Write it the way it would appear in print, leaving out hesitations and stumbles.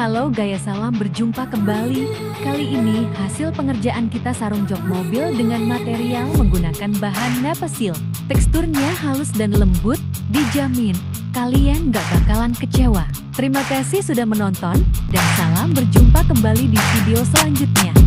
Halo Gaya, salam berjumpa kembali. Kali ini hasil pengerjaan kita sarung jok mobil dengan material menggunakan bahan Nepasil. Teksturnya halus dan lembut, dijamin kalian gak bakalan kecewa. Terima kasih sudah menonton, dan salam berjumpa kembali di video selanjutnya.